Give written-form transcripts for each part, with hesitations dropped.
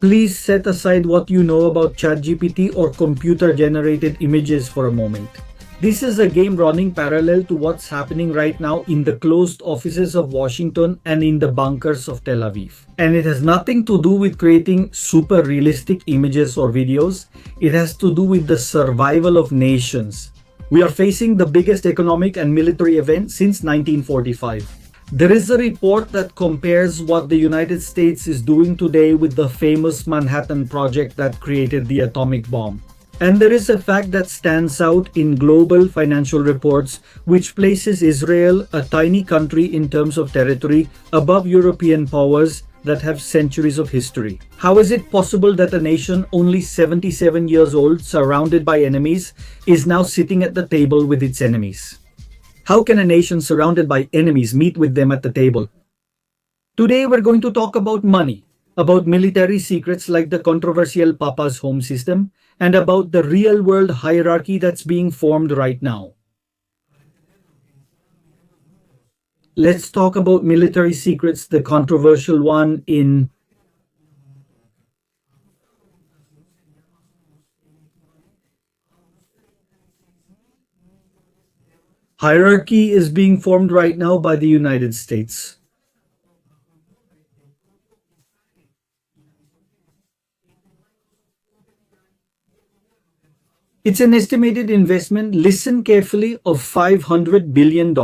Please set aside what you know about ChatGPT or computer-generated images for a moment. This is a game running parallel to what's happening right now in the closed offices of Washington and in the bunkers of Tel Aviv. And it has nothing to do with creating super realistic images or videos. It has to do with the survival of nations. We are facing the biggest economic and military event since 1945. There is a report that compares what the United States is doing today with the famous Manhattan Project that created the atomic bomb. And there is a fact that stands out in global financial reports, which places Israel, a tiny country in terms of territory, above European powers that have centuries of history. How is it possible that a nation only 77 years old, surrounded by enemies, is now sitting at the table with its enemies? How can a nation surrounded by enemies meet with them at the table? Today we're going to talk about money, about military secrets like the controversial Papa's home system, and about the real-world hierarchy that's being formed right now. Let's talk about military secrets, the controversial one in hierarchy is being formed right now by the United States. It's an estimated investment, listen carefully, of $500 billion.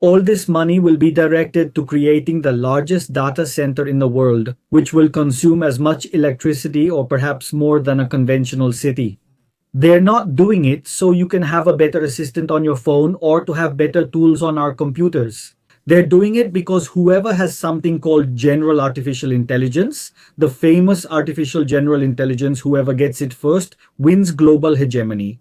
All this money will be directed to creating the largest data center in the world, which will consume as much electricity or perhaps more than a conventional city. They're not doing it so you can have a better assistant on your phone or to have better tools on our computers. They're doing it because whoever has something called general artificial intelligence, the famous artificial general intelligence, whoever gets it first, wins global hegemony.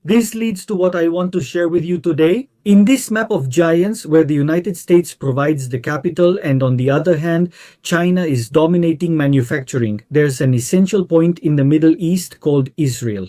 This leads to what I want to share with you today. In this map of giants where the United States provides the capital and on the other hand, China is dominating manufacturing, there's an essential point in the Middle East called Israel.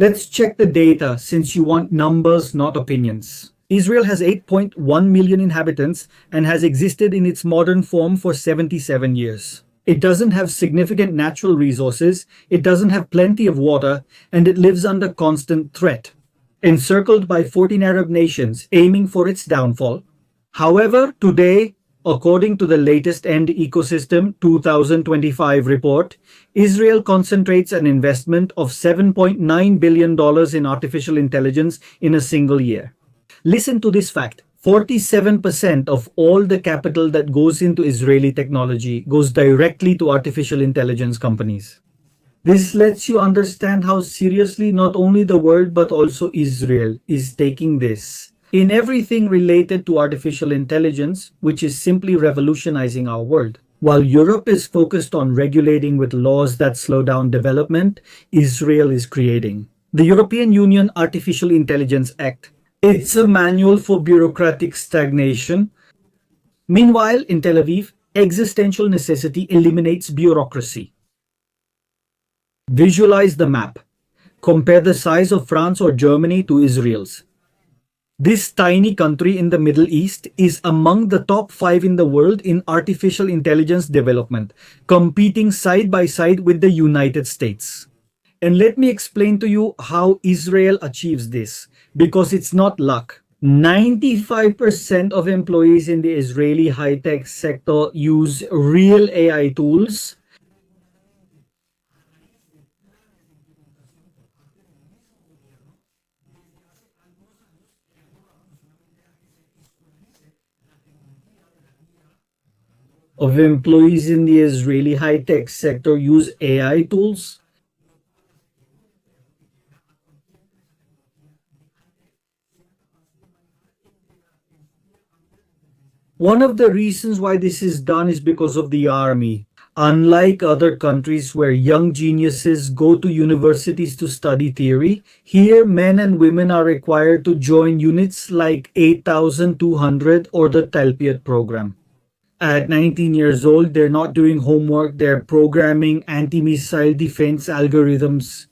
Let's check the data since you want numbers, not opinions. Israel has 8.1 million inhabitants and has existed in its modern form for 77 years. It doesn't have significant natural resources, it doesn't have plenty of water, and it lives under constant threat, encircled by 14 Arab nations aiming for its downfall. However, today, according to the latest End Ecosystem 2025 report, Israel concentrates an investment of $7.9 billion in artificial intelligence in a single year. Listen to this fact. 47% of all the capital that goes into Israeli technology goes directly to artificial intelligence companies. This lets you understand how seriously not only the world but also Israel is taking this. In everything related to artificial intelligence, which is simply revolutionizing our world. While Europe is focused on regulating with laws that slow down development, Israel is creating the European Union Artificial Intelligence Act. It's a manual for bureaucratic stagnation. Meanwhile, in Tel Aviv, existential necessity eliminates bureaucracy. Visualize the map. Compare the size of France or Germany to Israel's. This tiny country in the Middle East is among the top 5 in the world in artificial intelligence development, competing side by side with the United States. And let me explain to you how Israel achieves this, because it's not luck. 95% of employees in the Israeli high-tech sector use real AI tools. Of employees in the Israeli high-tech sector use AI tools. One of the reasons why this is done is because of the army. Unlike other countries where young geniuses go to universities to study theory, here men and women are required to join units like 8,200 or the Talpiot program. At 19 years old, they're not doing homework, they're programming anti-missile defense algorithms.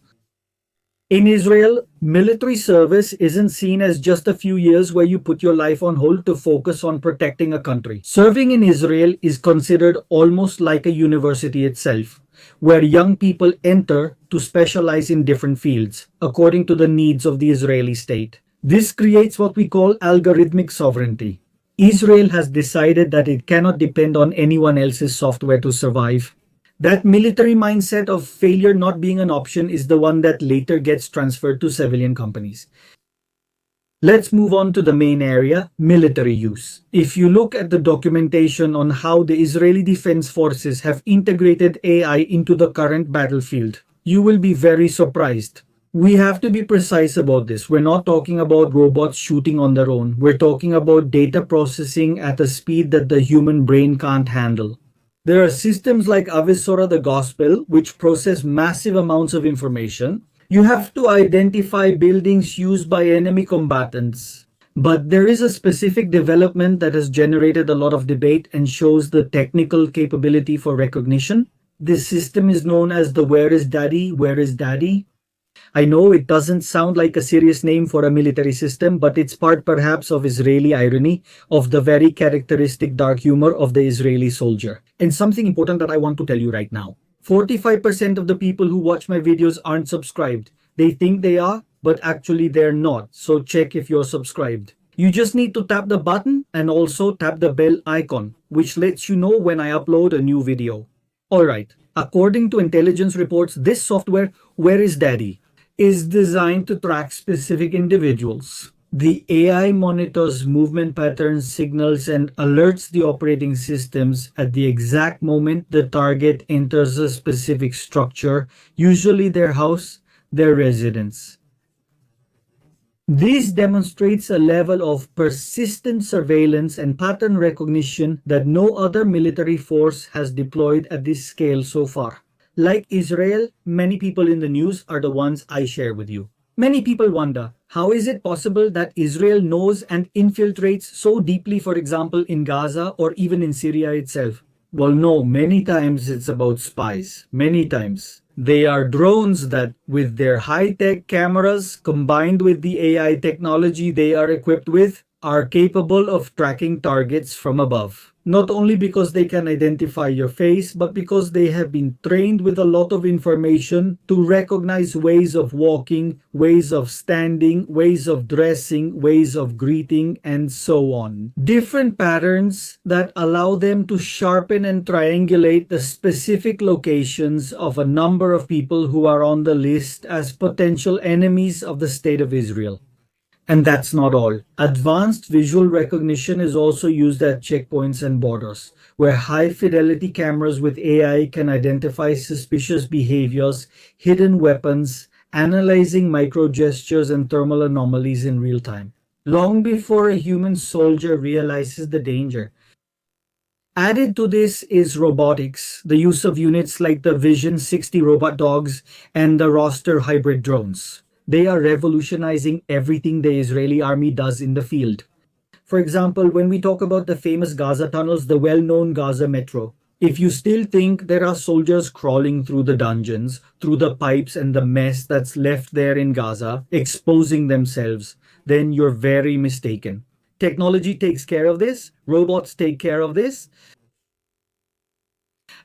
In Israel, military service isn't seen as just a few years where you put your life on hold to focus on protecting a country. Serving in Israel is considered almost like a university itself, where young people enter to specialize in different fields according to the needs of the Israeli state. This creates what we call algorithmic sovereignty. Israel has decided that it cannot depend on anyone else's software to survive. That military mindset of failure not being an option is the one that later gets transferred to civilian companies. Let's move on to the main area, military use. If you look at the documentation on how the Israeli Defense Forces have integrated AI into the current battlefield, you will be very surprised. We have to be precise about this. We're not talking about robots shooting on their own. We're talking about data processing at a speed that the human brain can't handle. There are systems like Avisora the Gospel, which process massive amounts of information. You have to identify buildings used by enemy combatants. But there is a specific development that has generated a lot of debate and shows the technical capability for recognition. This system is known as the Where is Daddy? Where is Daddy? I know it doesn't sound like a serious name for a military system, but it's part perhaps of Israeli irony, of the very characteristic dark humor of the Israeli soldier. And something important that I want to tell you right now. 45% of the people who watch my videos aren't subscribed. They think they are, but actually they're not. So check if you're subscribed. You just need to tap the button and also tap the bell icon, which lets you know when I upload a new video. Alright, according to intelligence reports, this software, Where is Daddy?, is designed to track specific individuals. The AI monitors movement patterns, signals, and alerts the operating systems at the exact moment the target enters a specific structure, usually their house, their residence. This demonstrates a level of persistent surveillance and pattern recognition that no other military force has deployed at this scale so far. Like Israel, many people in the news are the ones I share with you. Many people wonder, how is it possible that Israel knows and infiltrates so deeply, for example, in Gaza or even in Syria itself? Well, no, many times it's about spies. Many times. They are drones that, with their high-tech cameras combined with the AI technology they are equipped with, are capable of tracking targets from above. Not only because they can identify your face, but because they have been trained with a lot of information to recognize ways of walking, ways of standing, ways of dressing, ways of greeting, and so on. Different patterns that allow them to sharpen and triangulate the specific locations of a number of people who are on the list as potential enemies of the State of Israel. And that's not all. Advanced visual recognition is also used at checkpoints and borders, where high-fidelity cameras with AI can identify suspicious behaviors, hidden weapons, analyzing micro-gestures and thermal anomalies in real time, long before a human soldier realizes the danger. Added to this is robotics, the use of units like the Vision 60 robot dogs and the Roster hybrid drones. They are revolutionizing everything the Israeli army does in the field. For example, when we talk about the famous Gaza tunnels, the well-known Gaza metro, if you still think there are soldiers crawling through the dungeons, through the pipes and the mess that's left there in Gaza, exposing themselves, then you're very mistaken. Technology takes care of this, robots take care of this.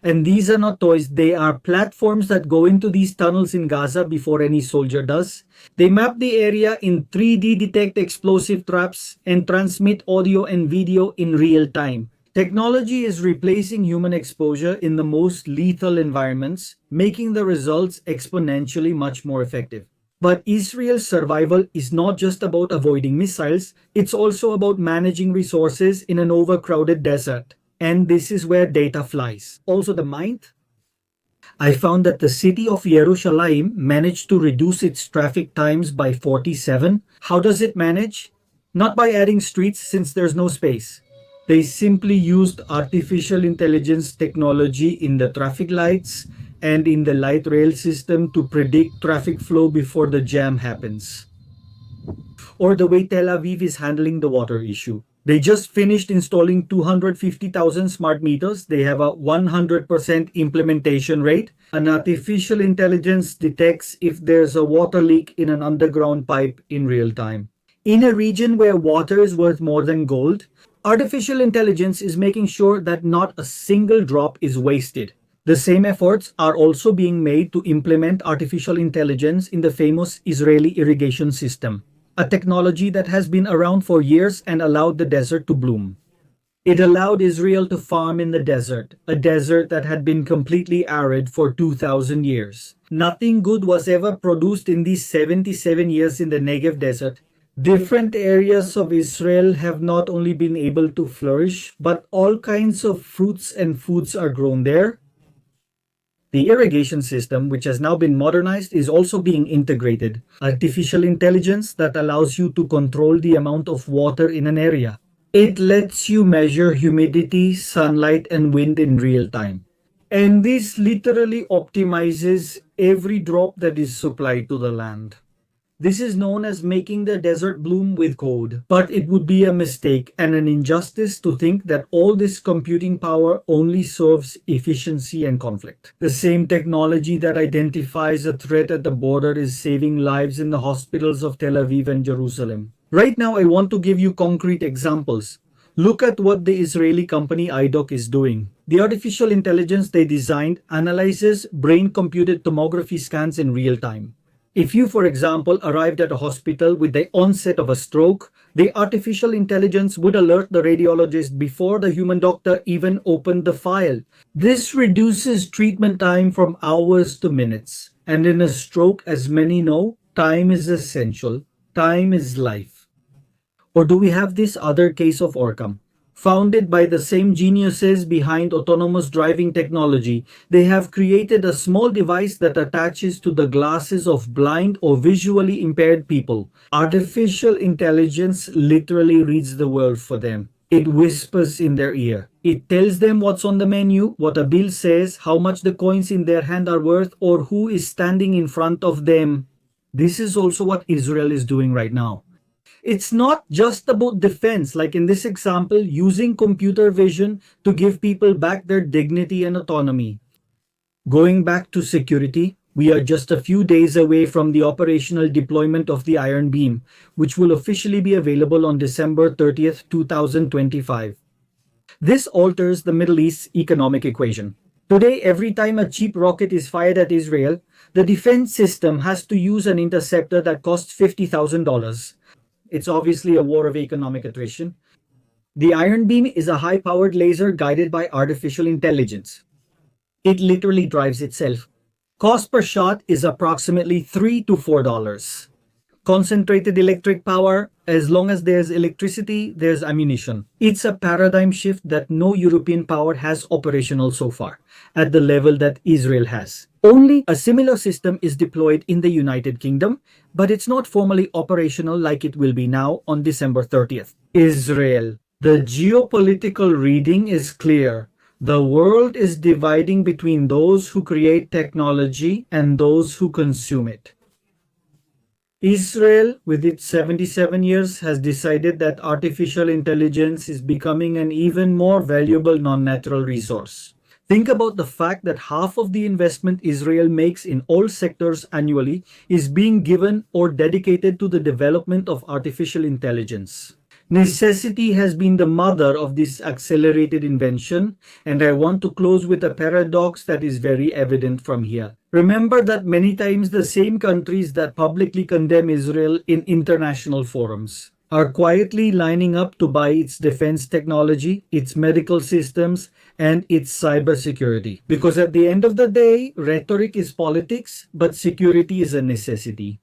And these are not toys, they are platforms that go into these tunnels in Gaza before any soldier does. They map the area in 3D, detect explosive traps, and transmit audio and video in real time. Technology is replacing human exposure in the most lethal environments, making the results exponentially much more effective. But Israel's survival is not just about avoiding missiles, it's also about managing resources in an overcrowded desert. And this is where data flies. Also the mind. I found that the city of Yerushalayim managed to reduce its traffic times by 47. How does it manage? Not by adding streets since there's no space. They simply used artificial intelligence technology in the traffic lights and in the light rail system to predict traffic flow before the jam happens. Or the way Tel Aviv is handling the water issue. They just finished installing 250,000 smart meters. They have a 100% implementation rate. An artificial intelligence detects if there's a water leak in an underground pipe in real time. In a region where water is worth more than gold, artificial intelligence is making sure that not a single drop is wasted. The same efforts are also being made to implement artificial intelligence in the famous Israeli irrigation system, a technology that has been around for years and allowed the desert to bloom. It allowed Israel to farm in the desert, a desert that had been completely arid for 2,000 years. Nothing good was ever produced in these 77 years in the Negev desert. Different areas of Israel have not only been able to flourish, but all kinds of fruits and foods are grown there. The irrigation system, which has now been modernized, is also being integrated. Artificial intelligence that allows you to control the amount of water in an area. It lets you measure humidity, sunlight, and wind in real time. And this literally optimizes every drop that is supplied to the land. This is known as making the desert bloom with code. But it would be a mistake and an injustice to think that all this computing power only serves efficiency and conflict. The same technology that identifies a threat at the border is saving lives in the hospitals of Tel Aviv and Jerusalem. Right now, I want to give you concrete examples. Look at what the Israeli company IDOC is doing. The artificial intelligence they designed analyzes brain-computed tomography scans in real time. If you, for example, arrived at a hospital with the onset of a stroke, the artificial intelligence would alert the radiologist before the human doctor even opened the file. This reduces treatment time from hours to minutes. And in a stroke, as many know, time is essential. Time is life. Or do we have this other case of Orcam? Founded by the same geniuses behind autonomous driving technology, they have created a small device that attaches to the glasses of blind or visually impaired people. Artificial intelligence literally reads the world for them. It whispers in their ear. It tells them what's on the menu, what a bill says, how much the coins in their hand are worth, or who is standing in front of them. This is also what Israel is doing right now. It's not just about defense, like in this example, using computer vision to give people back their dignity and autonomy. Going back to security, we are just a few days away from the operational deployment of the Iron Beam, which will officially be available on December 30th, 2025. This alters the Middle East's economic equation. Today, every time a cheap rocket is fired at Israel, the defense system has to use an interceptor that costs $50,000. It's obviously a war of economic attrition. The Iron Beam is a high-powered laser guided by artificial intelligence. It literally drives itself. Cost per shot is approximately $3 to $4. Concentrated electric power, as long as there's electricity, there's ammunition. It's a paradigm shift that no European power has operational so far, at the level that Israel has. Only a similar system is deployed in the United Kingdom, but it's not formally operational like it will be now on December 30th. Israel. The geopolitical reading is clear. The world is dividing between those who create technology and those who consume it. Israel, with its 77 years, has decided that artificial intelligence is becoming an even more valuable non-natural resource. Think about the fact that half of the investment Israel makes in all sectors annually is being given or dedicated to the development of artificial intelligence. Necessity has been the mother of this accelerated invention, and I want to close with a paradox that is very evident from here. Remember that many times the same countries that publicly condemn Israel in international forums are quietly lining up to buy its defense technology, its medical systems, and its cybersecurity. Because at the end of the day, rhetoric is politics, but security is a necessity.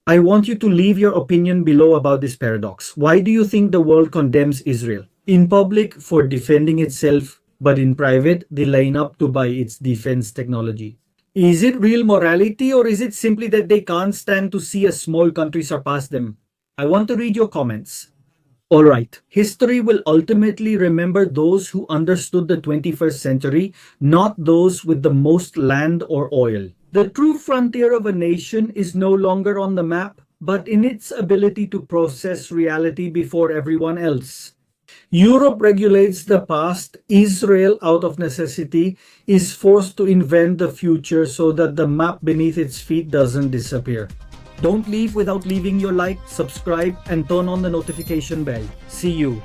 I want you to leave your opinion below about this paradox. Why do you think the world condemns Israel? In public, for defending itself, but in private, they line up to buy its defense technology. Is it real morality, or is it simply that they can't stand to see a small country surpass them? I want to read your comments. Alright, history will ultimately remember those who understood the 21st century, not those with the most land or oil. The true frontier of a nation is no longer on the map, but in its ability to process reality before everyone else. Europe regulates the past, Israel, out of necessity, is forced to invent the future so that the map beneath its feet doesn't disappear. Don't leave without leaving your like, subscribe, and turn on the notification bell. See you.